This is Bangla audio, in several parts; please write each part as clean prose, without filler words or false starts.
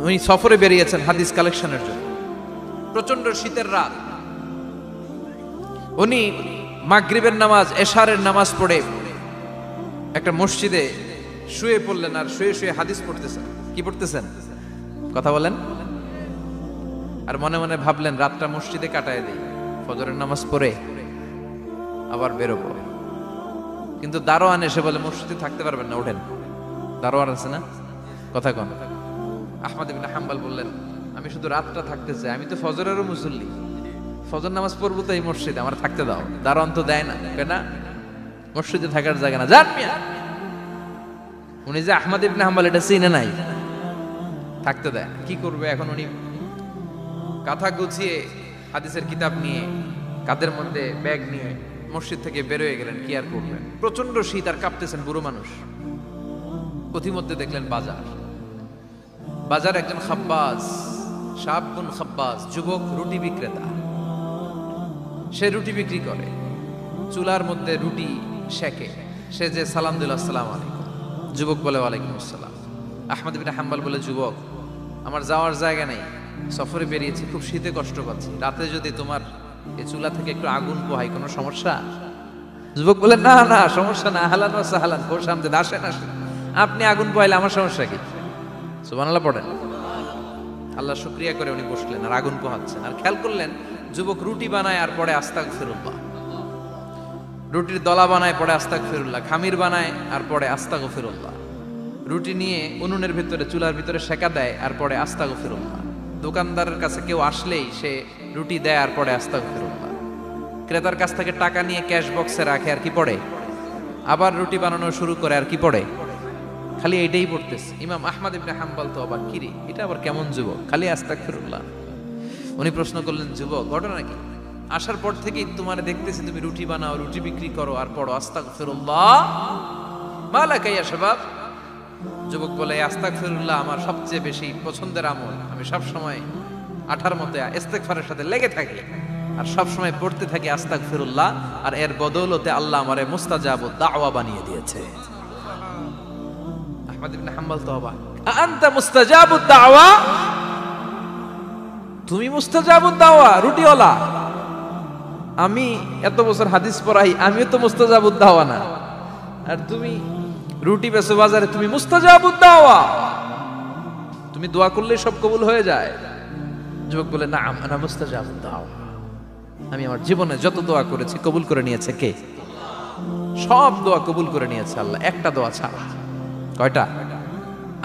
উনি সফরে বেরিয়েছেন হাদিস কালেকশনের জন্য। প্রচন্ড শীতের রাত, উনি মাগরিবের নামাজ, এশারের নামাজ পড়ে একটা মসজিদে শুয়ে পড়লেন, আর শুয়ে শুয়ে হাদিস পড়তেছেন। কি পড়তেছেন? কথা বলেন। আর মনে মনে ভাবলেন রাতটা মসজিদে কাটায় দিই, ফজরের নামাজ পড়ে আবার বেরোবো। কিন্তু দারোয়ান এসে বলে মসজিদে থাকতে পারবেন না, ওঠেন। দারোয়ান আছে না, কথা কন। আহমদ ইবনে হাম্বল বললেন আমি শুধু রাতটা থাকতে চাই, আমি তো ফজরেরও মুসল্লি, ফজর নামাজ পড়বো তো এই মসজিদে, আমার থাকতে দাও। দারোয়ান তো দেয় না, কেন? মসজিদে থাকার জায়গা না, যান মিয়া। উনি যে আহমদ ইবনে হাম্বল এটা চিনে নাই, থাকতে দেয়। কি করবে এখন? উনি কাঁথা গুছিয়ে হাদিসের কিতাব নিয়ে কাঁধের মধ্যে ব্যাগ নিয়ে মসজিদ থেকে বেরোয় গেলেন। কি আর করবেন, প্রচন্ড শীত, আর কাঁপতেছেন, বুড়ো মানুষ। পথিমধ্যে দেখলেন বাজার, বাজার একজন খাব্বাজ, শাবুন খাব্বাজ, যুবক রুটি বিক্রেতা। সে রুটি বিক্রি করে, চুলার মধ্যে রুটি সেকে। সে যে সালাম দিল আসসালামু আলাইকুম, যুবক বলে ওয়ালাইকুম আসসালাম। আহমদ ইবনে হাম্বল বলে যুবক আমার যাওয়ার জায়গা নেই, সফরে বেরিয়েছি, খুব শীতে কষ্ট পাচ্ছি, রাতে যদি তোমার এই চুলা থেকে একটু আগুন পোহাই কোনো সমস্যা? যুবক বলে না না সমস্যা না, আহলান ওয়া সাহলান, কোর সামনে আসেন আসেন, আপনি আগুন পোহাইলে আমার সমস্যা কি? সুবহানাল্লাহ পড়েন। আল্লাহ শুকরিয়া করে উনি বসলেন আর আগুন পোহাচ্ছেন। আর খেয়াল করলেন যুবক রুটি বানায় আর পরে আস্তাগফিরুল্লাহ, রুটির দলা বানায় পরে আস্তাগফিরুল্লাহ, খামির বানায় আর পরে আস্তাগফিরুল্লাহ, রুটি নিয়ে উনুনের ভিতরে চুলার ভিতরে সেকা দেয় আর পরে আস্তাগফিরুল্লাহ। দোকানদারের কাছে কেউ আসলেই সে রুটি দেয় আর পরে আস্তাগফিরুল্লাহ। ক্রেতার কাছ থেকে টাকা নিয়ে ক্যাশ বক্সে রাখে আর কি পড়ে? আবার রুটি বানানো শুরু করে আর কি পড়ে? খালি এইটাই পড়তেছে। ইমাম আহমদ ইবনে হাম্বল তো অবাক, কিরে এটা আবার কেমন যুবক, খালি আস্তাগফিরুল্লাহ। উনি প্রশ্ন করলেন যুবক ঘটনা কি? আসার পর থেকেই তোমার দেখতেছি তুমি রুটি বানাও, রুটি বিক্রি করো আর পড়ো আস্তাগফিরুল্লাহ, মালাকা ইয়া শাবাব। যুবক বলে আস্তাগফিরুল্লাহ আমার সবচেয়ে বেশি পছন্দের আমল, আমি সব সময় আঠার মতো ইস্তেগফারের সাথে লেগে থাকি আর সব সময় পড়তে থাকি আস্তাগফিরুল্লাহ, আর এর বদৌলতে আল্লাহ আমারে মুস্তাজাবুদ দাওয়া বানিয়ে দিয়েছে। আহমদ ইবনে হাম্বল তো অবাক, আনতা মুস্তাজাবুদ দাওয়া, তুমি মুস্তাজাবুদ দাওয়া রুটিওয়ালা? আমি এত বছর হাদিস পড়াই, আমিও তো মুস্তাজাবুদ দাওয়া না, আর তুমি রুটি বেচো বাজারে, তুমি মুস্তাজাবুদ দাওয়া, তুমি দোয়া করলে সব কবুল হয়ে যায়? যুবক বলে না আনা মুস্তাজাবুদ দাওয়া, আমি আমার জীবনে যত দোয়া করেছি কবুল করে নিয়েছে কে? সব দোয়া কবুল করে নিয়েছে আল্লাহ, একটা দোয়া ছাড়া। কয়টা?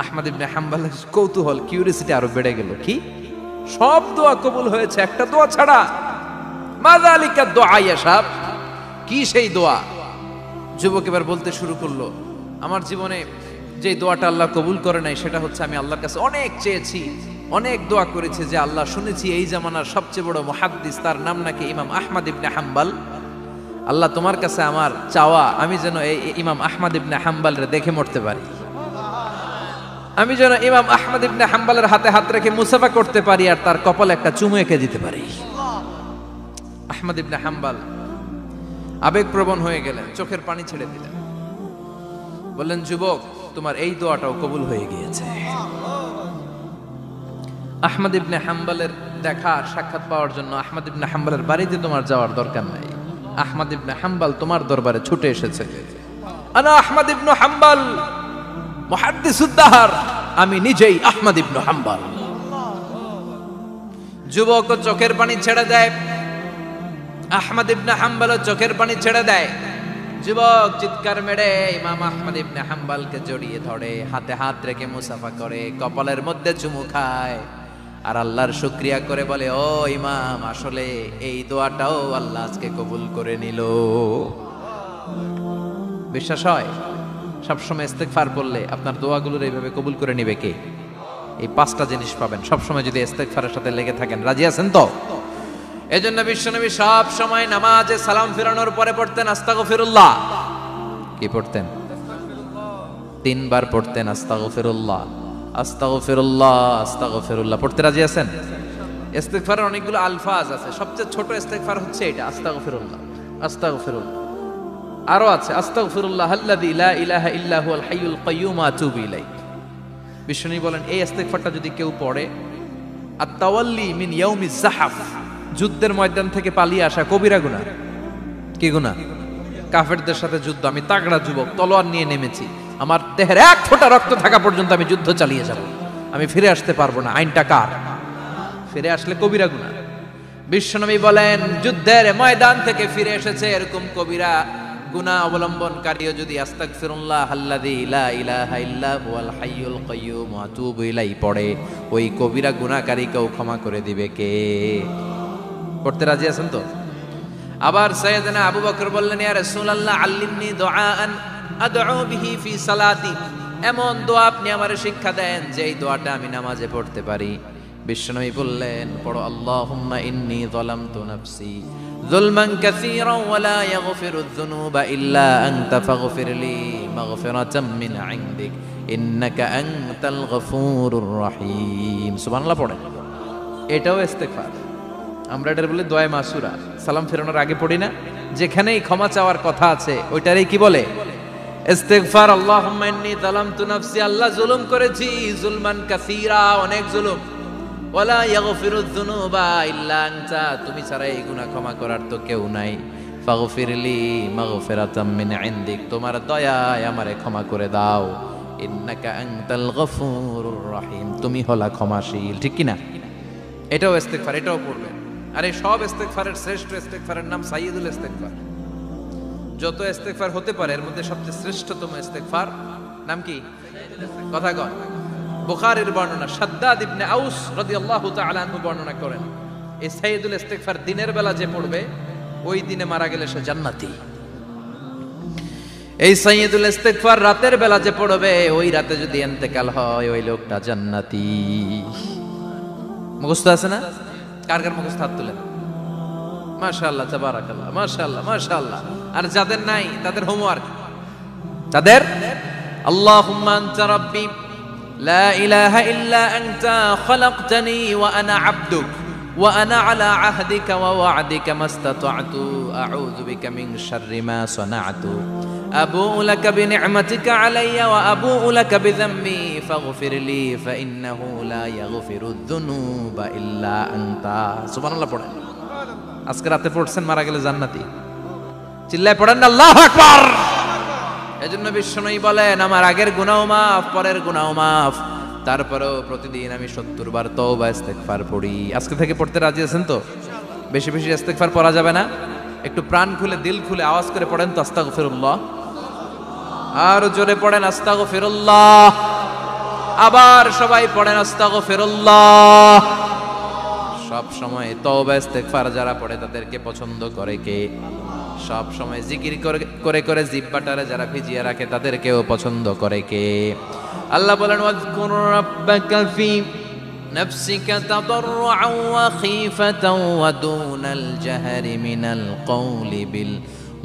আহমদ ইবনে হাম্বল কৌতূহল, কিউরিসিটি আরো বেড়ে গেল, কি সব দোয়া কবুল হয়েছে একটা দোয়া ছাড়া? মাযালিকা দুআ ইয়া শাব, কি সেই দোয়া? যুবক এবার বলতে শুরু করলো আমার জীবনে যে দোয়াটা আল্লাহ কবুল করে নাই সেটা হচ্ছে আমি আল্লাহর কাছে অনেক চেয়েছি, অনেক দোয়া করেছি যে আল্লাহ শুনেছি এই জামানার সবচেয়ে বড় মুহাদ্দিস, তার নাম নাকি ইমাম আহমদ ইবনে হাম্বল। আল্লাহ তোমার কাছে আমার চাওয়া আমি যেন এই ইমাম আহমদ ইবনে হাম্বলরে দেখে মরতে পারি, আমি যেন ইমাম আহমদ ইবনে হাম্বলের হাতে হাত রেখে মুসাফা করতে পারি আর তার কপালে একটা চুমু এঁকে দিতে পারি। আহমদ ইবনে হাম্বল আবেগপ্রবণ হয়ে গেলেন, চোখের পানি ছেড়ে দিলেন, বললেন যুবক তোমার এই দোয়াটাও কবুল হয়ে গিয়েছে। আহমদ ইবনে হাম্বলের দেখা সাক্ষাৎ পাওয়ার জন্য আহমদ ইবনে হাম্বলের বাড়িতে তোমার যাওয়ার দরকার নাই, আহমদ ইবনে হাম্বল তোমার দরবারে ছুটে এসেছে। আনা আহমদ ইবনে হাম্বল মুহাদ্দিসুদ দাহর, আমি নিজেই আহমদ ইবনে হাম্বল। যুবক চোখের পানি ছেড়ে দেয়, আহমদ ইবনে হাম্বল চোখের পানি ছেড়ে দেয়। যুবক চিৎকার মেরে ইমাম আহমদ ইবনে হাম্বলকে জড়িয়ে ধরে, হাতে হাত রেখে মুসাফা করে, কপালের মধ্যে চুমু খায় আর আল্লাহর শুকরিয়া করে বলে ও ইমাম আসলে এই দোয়াটাও আল্লাহ আজকে কবুল করে নিল। বিশ্বাস হয় সবসময় ইস্তেগফার বললে আপনার দোয়াগুলোর এইভাবে কবুল করে নিবে কে? এই পাঁচটা জিনিস পাবেন সবসময় যদি ইস্তেগফারের সাথে লেগে থাকেন। রাজি আছেন তো? এজন্য বিশ্বনবী সব সময় নামাজে সালাম ফিরানোর পরে পড়তেন আস্তাগফিরুল্লাহ। কি পড়তেন? 3 বার পড়তেন আস্তাগফিরুল্লাহ, আস্তাগফিরুল্লাহ, আস্তাগফিরুল্লাহ। পড়তে রাজি আছেন? ইস্তেগফারের অনেকগুলো আলফাজ আছে, সবচেয়ে ছোট ইস্তেগফার হচ্ছে এটা আস্তাগফিরুল্লাহ, আস্তাগফিরুল্লাহ। আরো আছে আস্তাগফিরুল্লাহ আল্লাযী লা ইলাহা ইল্লা হুয়াল হাইয়ুল কাইয়্যুম আতুবু ইলাইহি, বিশ্বনবী বলেন এই ইস্তেগফারটা যদি কেউ পড়ে, আত-তাওয়াল্লি মিন ইয়াউমিজ যাহাফ, যুদ্ধের ময়দান থেকে পালিয়ে আসা কবিরা গুনাহ। কি গুনাহ? কাফেরদের সাথে যুদ্ধ, আমি তাগড়া যুবক, তলোয়ার নিয়ে নেমেছি, আমার দেহের এক ফোঁটা রক্ত থাকা পর্যন্ত আমি যুদ্ধ চালিয়ে যাব, আমি ফিরে আসতে পারবো না, আইনটা কার? ফিরে আসলে কবিরা গুনাহ। বিশ্বনবী বলেন যুদ্ধের ময়দান থেকে ফিরে এসেছে এরকম কবিরা গুনাহ অবলম্বনকারীও যদি আস্তাগফিরুল্লাহ আল্লাযী লা ইলাহা ইল্লা হুয়াল হাইয়ুল কাইয়্যুম ওয়া আতুবু ইলাইহি পড়ে, ওই কবিরা গুনাহকারীকেও ক্ষমা করে দিবে কে? পড়তে রাজি আছেন তো? আবার সাইয়েদনা আবু বকর বললেন, ইয়া রাসূলুল্লাহ আল্লিমনি দুআআন আদউ বিহি ফি সালাতি, এমন দোয়া আপনি আমারে শিক্ষা দেন যে এই দোয়াটা আমি নামাজে পড়তে পারি। বিশ্বনবী বললেন, পড়ো আল্লাহুম্মা ইন্নী যালামতু নাফসি যুলমান কাসীরান ওয়া লা ইয়াগফিরুয যুনুবা ইল্লা আনতা ফাগফিরলি মাগফিরাতাম মিন ইনদিক ইন্নাকা আনতাল গফুরুর রহিম। সুবহানাল্লাহ পড়ে। এটাও ইস্তেগফার। আমরা এটার বলি দোয়া মাসুরা, সালাম ফেরানোর আগে পড়ি না? যেখানেই ক্ষমা চাওয়ার কথা আছে ওইটারই কি বলে? ইস্তেগফার। আল্লাহুম্মা ইন্নী যালামতু নাফসি, আল্লাহ জুলুম করেছি, যুলমান কাসীরা, অনেক জুলুম, ওয়ালা ইয়াগফিরুয যুনুবা ইল্লা আনতা, তুমি ছাড়া এই গুনাহ ক্ষমা করার তো কেউ নাই, ফাগফিরলি মাগফিরাতাম মিন ইনদিক, তোমার দয়ায় আমারে ক্ষমা করে দাও, ইন্নাকা আনতাল গফুরুর রহিম, তুমি হলা ক্ষমাশীল। ঠিক কি না? এটাও ইস্তেগফার, এটাও পড়বেন। আর এই সব ইস্তেগফারের শ্রেষ্ঠ ইস্তেগফারের নাম সাইয়্যিদুল ইস্তেগফার। যত ইস্তেগফার হতে পারে এর মধ্যে সবচেয়ে শ্রেষ্ঠতম ইস্তেগফার নাম কি? কথা কন। বুখারীর বর্ণনা, শাদ্দাদ ইবনে আউস রাদিয়াল্লাহু তাআলা আনহু বর্ণনা করেন, এই সাইয়্যিদুল ইস্তেগফার দিনের বেলা যে পড়বে ওই দিনে মারা গেলে সে জান্নাতি। এই সাইয়্যিদুল ইস্তেগফার রাতের বেলা যে পড়বে ওই রাতে যদি ইন্তেকাল হয় ওই লোকটা জান্নাতি। মুখস্থ আছে না? কার কার মুখস্থ হাত তুলেন? মাশাআল্লাহ, তাবারাকাল্লাহ, মাশাআল্লাহ, মাশাআল্লাহ। আর যাদের নাই তাদের হোমওয়ার্ক, তাদের আল্লাহুম্মা আনতা রাব্বি লা ইলাহা ইল্লা আনতা খালাকতানি ওয়া আনা আবদুক ওয়া আনা আলা আহদিকা ওয়া ওয়া'দিকা মাস্তাতা'তু আউযু বিকা মিন শাররি মা সানা'তু আবু'ু লাকা বিনি'মাতিকা আলাইয়া ওয়া আবু'ু লাকা বিযামবি ফাগফিরলি ফাইন্নাহু লা ইয়াগফিরুয যুনুবা ইল্লা আনতা। সুবহানাল্লাহ পড়েন। আজকে রাতে পড়ছেন, মারা গেলে জান্নাতি। চিল্লায় পড়েন না আল্লাহু আকবার। এজন্য বিশ্বনবী বলেন আমার আগের গুনাহ মাফ, পরের গুনাহ মাফ, তারপরেও প্রতিদিন আমি 70 বার তওবা ইস্তেগফার পড়ি। আজকে থেকে পড়তে রাজি আছেন তো? বেশি বেশি ইস্তেগফার পড়া যাবে না? একটু প্রাণ খুলে দিল খুলে আওয়াজ করে পড়েন তো আস্তাগফিরুল্লাহ। আর জোরে পড়েন আস্তাগফিরুল্লাহ। আবার সবাই পড়েন আস্তাগফিরুল্লাহ। সব সময় তওবা ইস্তেগফার যারা পড়ে তাদেরকে পছন্দ করে কে? সব সময় জিকির করে করে জিহ্বাটারে যারা ভিজিয়ে রাখে তাদেরকেও পছন্দ করে কে? আল্লাহ বলেন ওয়াজকুর রাব্বাকা ফি নাফসিকা তাদাররুআন ওয়া খীফাতান ওয়া দুনাল জাহরি মিনাল কওলি বিল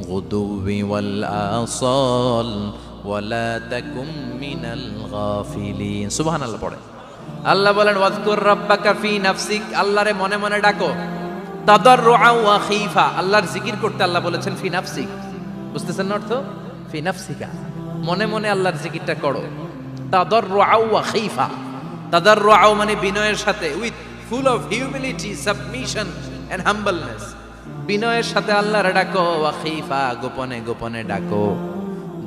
গুদুবি ওয়াল আসাল ওয়া লা তাকুম মিনাল গাফিলিন। সুবহানাল্লাহ পড়ে। আল্লাহ বলেন ওয়াজকুর রাব্বাকা ফি নাফসিক, আল্লাহরে মনে মনে ডাকো, তাদাররুআন ওয়া খীফা, আল্লাহর জিকির করতে আল্লাহ বলেছেন ফি নাফসিক। বুঝতেছেন না অর্থ? ফি নাফসিকা, মনে মনে আল্লাহর জিকিরটা করো। তাদাররুআন ওয়া খীফা, তাদাররুআন মানে বিনয়ের সাথে, with full of humility, submission and humbleness, বিনয়ের সাথে আল্লাহরে ডাকো। ওয়া খীফা, গোপনে গোপনে ডাকো।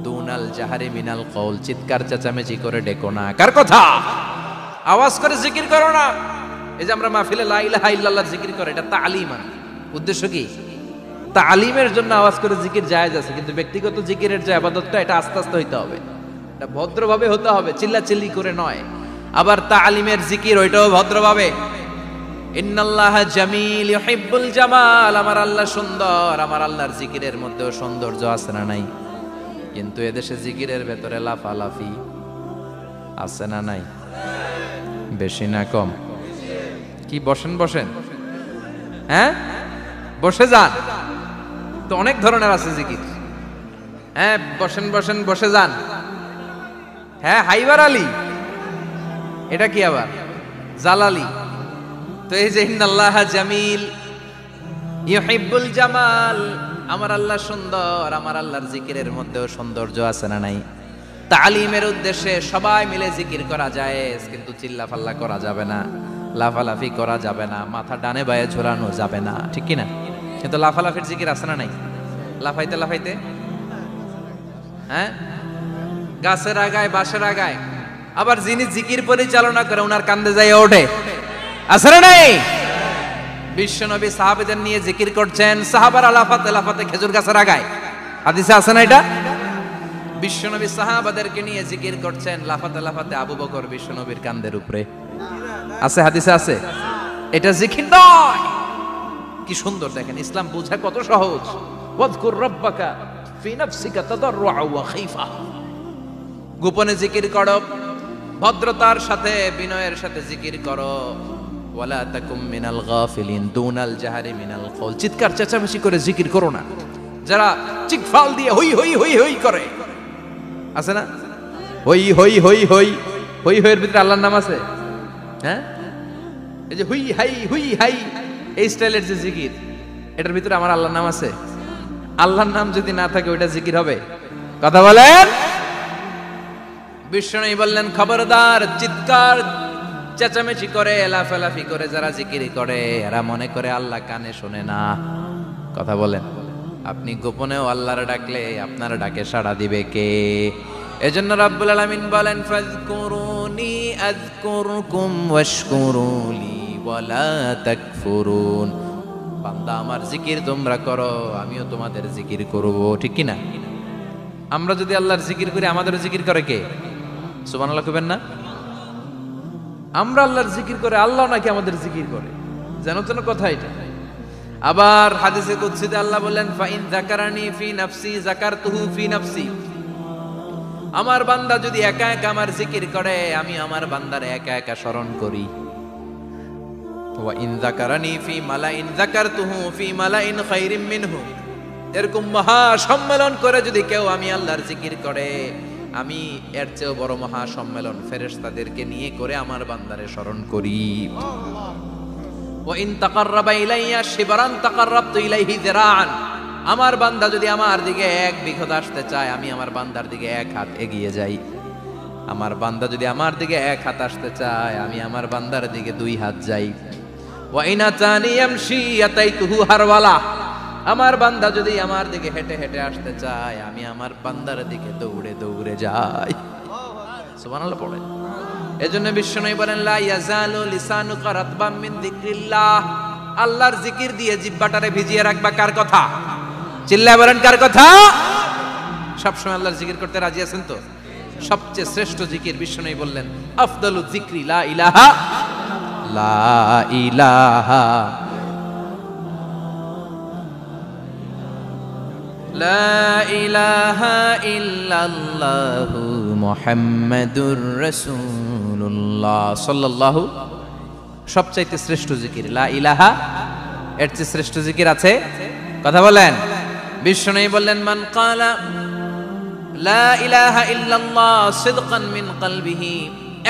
দুনাল জাহারি মিনাল কওল, চিৎকার চেঁচামেচি করে ডেকো না। কার কথা? আওয়াজ করে জিকির করো না। এই যে আমরা মাহফিলে লা ইলাহা ইল্লাল্লাহ জিকির করে, এটা তালিমান। উদ্দেশ্য কি? তালিমের জন্য আওয়াজ করে জিকির জায়েজ আছে, কিন্তু ব্যক্তিগত জিকিরের যে ইবাদতটা এটা আস্তে আস্তে হইতে হবে, এটা ভদ্রভাবে হতে হবে, চিল্লাচিল্লি করে নয়। আবার তালিমের জিকির ওইটাও ভদ্রভাবে। ইন্নাল্লাহা জামিল ইউহিব্বুল জামাল, আমার আল্লাহ সুন্দর, আমার আল্লাহর জিকিরের মধ্যেও সৌন্দর্য আছে না নাই? কিন্তু এদেশে জিকিরের ভেতরে লাফালাফি আছে না নাই? বেশি না কম? কি বসেন বসেন, হ্যাঁ বসে যান তো, অনেক ধরনের আছে জিকির। হ্যাঁ বসেন বসেন, বসে যান। হ্যাঁ হাইবার আলী, এটা কি আবার জালালি? তো এই যে ইন্নাল্লাহা জামিল ইউহিব্বুল জামাল, আমার আল্লাহ সুন্দর, আমার আল্লাহর জিকিরের মধ্যেও সৌন্দর্য আছে না নাই? তালিমের উদ্দেশ্যে সবাই মিলে জিকির করা যায়, কিন্তু চিল্লাফাল্লা করা যাবে না, লাফালাফি করা যাবে না, মাথা ডানে বায়ে ঝোলানো যাবে না, ঠিক কি না? কিন্তু লাফালাফির জিকির আছে না নাই? লাফাইতে লাফাইতে, হ্যাঁ, গাছের আগায় বাঁশের আগায়। আবার যিনি জিকির পরিচালনা করে ওনার কান্দে যায় ওঠে, আছে না নাই? বিশ্বনবী সাহাবাদের নিয়ে জিকির করছেন, সাহাবারা লাফাতে লাফাতে খেজুর গাছের আগায়। হাদিসে আছে না এটা? বিশ্বনবী সাহাবাদেরকে নিয়ে জিকির করছেন, লাফাতে লাফাতে আবু বকর বিশ্বনবীর কান্দের উপরে। আছে, হাদিসে আছে। এটা জিকির নয়। কি সুন্দর দেখেন, ইসলাম বোঝা কত সহজ। ওয়াজকুর রাব্বাকা ফি নাফসিকা তাদাররুআ ওয়া খাইফা। গোপনে জিকির করো, ভদ্রতার সাথে বিনয়ের সাথে জিকির করো। ওয়ালা তাকুম মিনাল গাফিলিন দুনাল জাহারি মিনাল কওল। চিৎকার চেঁচামেচি করে জিকির করো না। যারা চিকফাল দিয়ে হই হই হই হই করে, আছে না? হই হই হই হই হই হইয়ের ভিতরে আল্লাহর নাম আছে, হ্যাঁ? এই যে হুই হাই হুই হাই, এই স্টাইলের যে জিকির, এটার ভিতরে আমার আল্লাহর নাম আছে? আল্লাহর নাম যদি না থাকে ওইটা জিকির হবে? কথা বলেন। বিষ্ণু বললেন, খবরদার, চিৎকার চেঁচামেচি করে লাফালাফি করে যারা জিকির করে এরা মনে করে আল্লাহ কানে শোনে না। কথা বলেন। আপনি গোপনেও আল্লাহর ডাকলে আপনার ডাকে সাড়া দিবে কে? এজন্য রাব্বুল আলামিন বলেন, ফাযকুরুনি আযকুরকুম ওয়াশকুরুলি ওয়ালা তাকফুরুন। বান্দা আমার জিকির তোমরা করো, আমিও তোমাদের জিকির করব, ঠিক কি না? আমরা যদি আল্লাহর জিকির করি আমাদেরও জিকির করে কে? সুবহানাল্লাহ কইবেন না? আমরা আল্লাহর জিকির করে, আল্লাহ নাকি আমাদের জিকির করে, জানো তো না কথা এটা। আবার হাদিসে কুদসিতে আল্লাহ বলেন, ফাইন যাকারানি ফি নাফসি যাকারতুহু ফি নাফসি। আমার বান্দা যদি একা একা আমার জিকির করে, আমি আমার বান্দার একা একা স্মরণ করি। ওয়া ইন যাকারানি ফি মালাইন যাকারতুহু ফি মালাইন খায়রিম মিনহু। এরকম মহা সম্মেলন করে যদি কেউ আমি আল্লাহর জিকির করে, আমি এর চেয়েও বড় মহা সম্মেলন ফেরেশতাদেরকে নিয়ে করে আমার বান্দারে স্মরণ করি। ওয়া ইন তাকাররাবা ইলাইয়া শিবরান তাকাররাবতু ইলাইহি যিরাআন। আমার বান্দা যদি আমার দিকে এক বিঘত আসতে চায়, আমি আমার বান্দার দিকে এক হাত এগিয়ে যাই। আমার বান্দা যদি আমার দিকে এক হাত আসতে চায়, আমি আমার বান্দার দিকে দুই হাত যাই। ওয়া ইন আতানি ইয়ামশি আতাইতুহু হারওয়ালা। আমার বান্দা যদি আমার দিকে হেঁটে হেঁটে আসতে চায়, আমি আমার বান্দার দিকে দৌড়ে দৌড়ে যাই। সুবহানাল্লাহ পড়েন। এজন্য বিশ্বনবী বলেন, লা ইয়াজালু লিসানুকা রাতবাম মিন যিকরিল্লাহ। আল্লাহর জিকির দিয়ে জিহ্বাটারে ভিজিয়ে রাখবা। কার কথা? চিল্লায় বলেন, কার কথা? সবসময় আল্লাহর জিকির করতে রাজি আছেন তো? সবচেয়ে শ্রেষ্ঠ জিকির বিশ্বনবী বললেন, আফদালু যিকরি লা ইলাহা লা ইলাহা লা ইলাহা ইল্লাল্লাহু মুহাম্মাদুর রাসূলুল্লাহ সাল্লাল্লাহু। সবচাইতে শ্রেষ্ঠ জিকির লা ইলাহা। এর চেয়ে শ্রেষ্ঠ জিকির আছে? কথা বলেন। বিশ্বনবী বললেন, মান ক্বালা লা ইলাহা ইল্লাল্লাহ সিদকান মিন কলবিহি।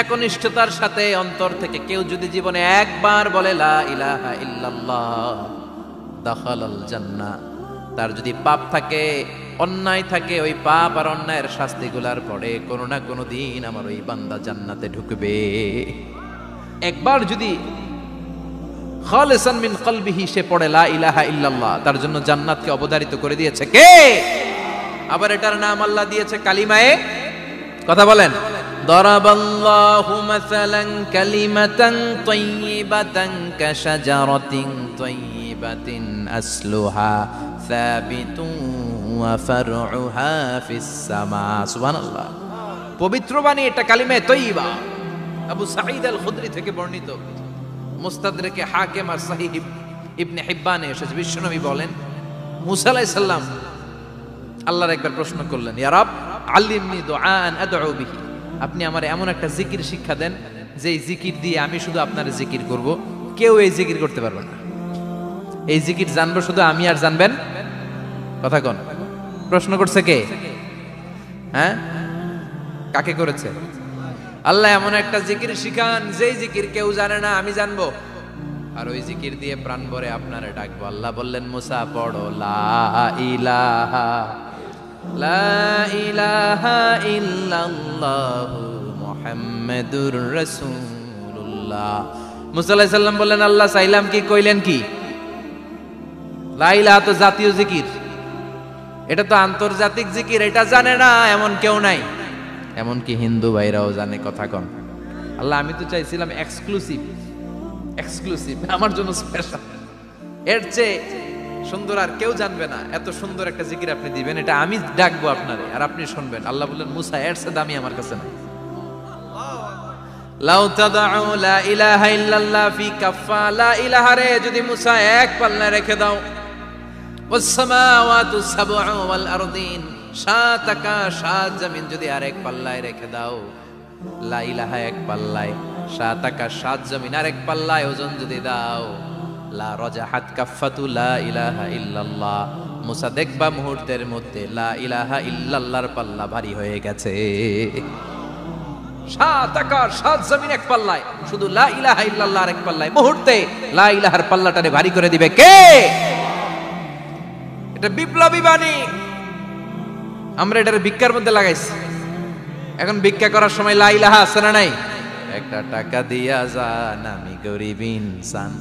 একনিষ্ঠতার সাথে অন্তর থেকে কেউ যদি জীবনে একবার বলে লা ইলাহা ইল্লাল্লাহ, দাখালাল জান্নাহ। তার যদি পাপ থাকে, অন্যায় থাকে, ওই পাপ আর অন্যায়ের শাস্তিগুলার পরে কোনো না কোনো দিন আমার ওই বান্দা জান্নাতে ঢুকবে। একবার যদি খালিসান মিন কলবিহি সে পড়ে লা ইলাহা ইল্লাল্লাহ, তার জন্য জান্নাতকে অবধারিত করে দিয়েছে কে? আবার এটার নাম আল্লাহ দিয়েছে কালিমায়ে। কথা বলেন। দরাবাল্লাহু মাসালান কালিমাতান তাইয়িবাতান কাশাজারাতিন তাইয়িবাতিন আসলুহা সাবিতুন ওয়া ফারউহা ফিস সামা। সুবহানাল্লাহ। পবিত্র বাণী এটা কালিমায়ে তাইয়িবা। আবু সাঈদ আল খুদরি থেকে বর্ণিত, মুস্তাদরাকে হাকিম আর সহিহ ইবনে হিব্বানে এসেছে। বিশ্বনবী বলেন, মুসা আলাইহিস সালাম আল্লাহর একবার প্রশ্ন করলেন, ইয়া রব আল্লিমনি দুআআন আদউ বিহি। আপনি আমার এমন একটা জিকির শিক্ষা দেন যে জিকির দিয়ে আমি শুধু আপনার জিকির করব, কেউ এই জিকির করতে পারবে না। এই জিকির জানবো শুধু আমি, আর জানবেন। কথা কোন? প্রশ্ন করছে কে? হ্যাঁ, কাকে করেছে? আল্লাহ এমন একটা জিকির শিখান যেই জিকির কেউ জানে না, আমি জানবো, আর ওই জিকির দিয়ে প্রাণ ভরে আপনারে ডাকবো। আল্লাহ বললেন, মুসা পড়ো লা ইলাহা লা ইলাহা ইল্লাল্লাহু মুহাম্মাদুর রাসূলুল্লাহ। মুসা আলাইহিস সালাম বললেন, আল্লাহ চাইলাম কি, কইলেন কি? লা ইলাহা তো জাতীয় জিকির, এটা তো আন্তর্জাতিক জিকির, এটা জানে না এমন কেউ নাই, এমনকি হিন্দু ভাইরাও জানে। কথা কন। আল্লাহ আমি তো চাইছিলাম এক্সক্লুসিভ, আমার জন্য স্পেশাল, এর চেয়ে সুন্দর আর কেউ জানবে না, এত সুন্দর একটা জিকির আপনি দিবেন, এটা আমি ডাকবো আপনারে আর আপনি শুনবেন। আল্লাহ বললেন, মুসা এর চেয়ে দামি আমার কাছে নাই। লাউ তাদউ লা ইলাহা ইল্লাল্লাহ ফি কাফা, লা ইলাহা রে যদি মুসা এক পাল্লায় রেখে দাও, ওয়াস সামাওয়াতু সাবউ ওয়াল আরদিন, সাত আকাশ সাত জমিন যদি আরেক পাল্লায় রেখে দাও, লা ইলাহা এক পাল্লায়, সাত আকাশ সাত জমিন আরেক পাল্লায় ওজন যদি দাও, লা রাজাহাত কাফাতু লা ইলাহা ইল্লাল্লাহ, মুসা দেখবা মুহূর্তের মধ্যে লা ইলাহা ইল্লাল্লাহর পাল্লা ভারী হয়ে গেছে। সাত আকাশ সাত জমিন এক পাল্লায়, শুধু লা ইলাহা ইল্লাল্লাহ আরেক পাল্লায়, মুহূর্তে লা ইলাহার পাল্লাটারে ভারী করে দিবে কে? এটা বিপ্লবী বাণী। আমরা এটার ভিক্ষার মধ্যে লাগাইছি। এখন ভিক্ষা করার সময় লা ইলাহা আছে না নাই? একটা টাকা দিয়া যান, আমি গরিব ইনসান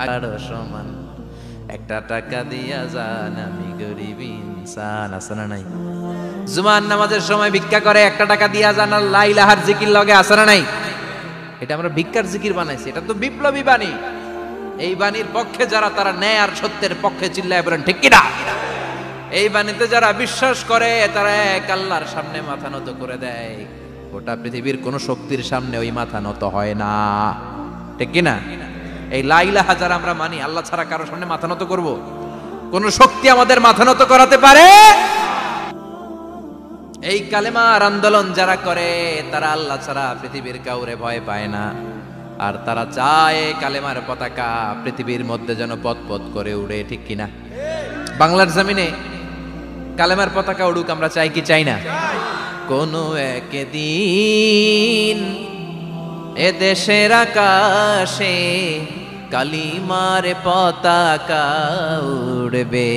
আর সমান, একটা টাকা দিয়া যান, আমি গরিব ইনসান, আছে না নাই? জুমার নামাজের সময় ভিক্ষা করে, একটা টাকা দিয়া যান, আর লা ইলাহার জিকির লগে, আছে না নাই? এটা আমরা ভিক্ষার জিকির বানাইছি, এটা তো বিপ্লবী বাণী। এই বাণীর পক্ষে যারা, তারা ন্যায় আর সত্যের পক্ষে চিল্লায় বলেন ঠিক কিনা? এই বাণীতে যারা বিশ্বাস করে, তারা এক আল্লাহর সামনে মাথা নত করে দেয়। গোটা পৃথিবীর কোন শক্তির সামনে ওই মাথা নত হয় না, ঠিক কিনা? এই লা ইলাহা যারা আমরা মানি, আল্লাহ ছাড়া কারোর সামনে মাথা নত করব? কোন শক্তি আমাদের মাথা নত করাতে পারে? এই কালেমার আন্দোলন যারা করে, তারা আল্লাহ ছাড়া পৃথিবীর কাউরে ভয় পায় না। আর তারা চায় কালেমার পতাকা পৃথিবীর মধ্যে যেন পথ করে উড়ে, ঠিক কিনা? বাংলার জমিনে কালেমার পতাকা উড়ুক, আমরা চাই কি চাই না? কোনো একদিন এ দেশের আকাশে কালিমার পতাকা উড়বে,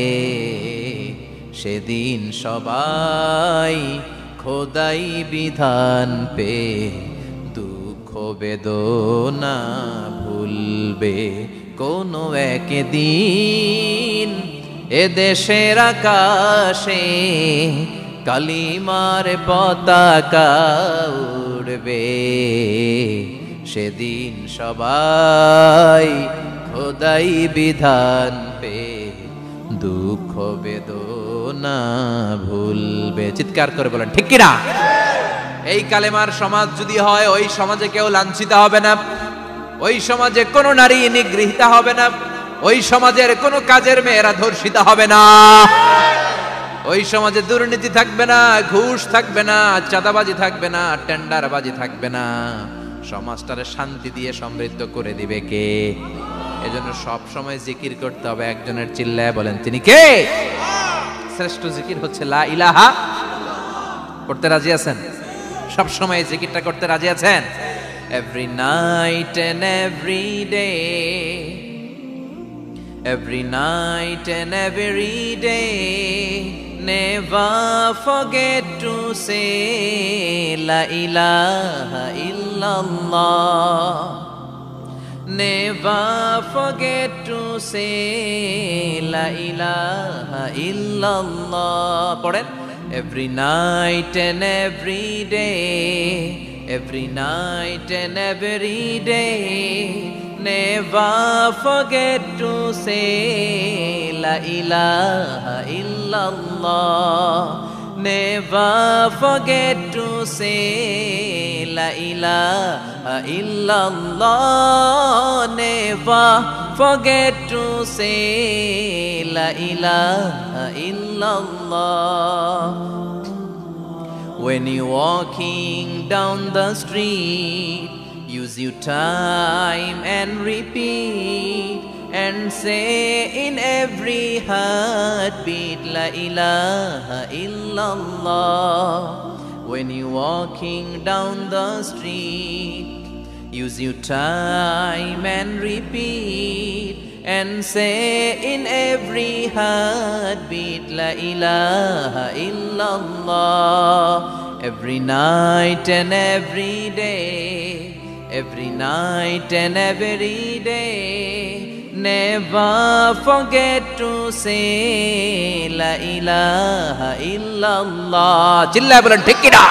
সেদিন সবাই খোদাই বিধান পে দুঃখ বেদনা ভুলবে। কোনো একদিন এ দেশের আকাশে কালিমার পতাকা উড়বে, সেদিন সবাই খোদাই বিধান পে দুঃখ বেদনা ভুলবে। চিৎকার করে বলেন ঠিক কিনা? এই কালেমার সমাজ যদি হয়, ওই সমাজে কেউ লাঞ্ছিত হবে না, ওই সমাজে কোনো নারী নিগৃহীতা হবে না, ওই সমাজের কোনো কাজের মেয়েরা ধর্ষিত হবে না, ওই সমাজে দুর্নীতি থাকবে না, ঘুষ থাকবে না, চাঁদাবাজি থাকবে না, টেন্ডারবাজি থাকবে না। সমাজটারে শান্তি দিয়ে সমৃদ্ধ করে দিবে কে? এজন্য সব সময় জিকির করতে হবে একজনের, চিল্লায় বলেন তিনি কে? শ্রেষ্ঠ জিকির হচ্ছে লা ইলাহা। করতে রাজি আছেন? সব সময় জিকিরটা করতে রাজি আছেন? Every night and every day, every night and every day, never forget to say la ilaha illallah, never forget to say la ilaha illallah. পড়েন, every night and every day, every night and every day, never forget to say la ilaha illallah, never forget to say la ilaha illallah, never forget to say la ilaha illallah. When you're walking down the street, use your time and repeat and say in every heartbeat la ilaha illallah. When you're walking down the street, use your time and repeat and say in every heartbeat La ilaha illallah. Every night and every day, every night and every day, never forget to say La ilaha illallah. চিল্লায় বলেন ঠিক কি না?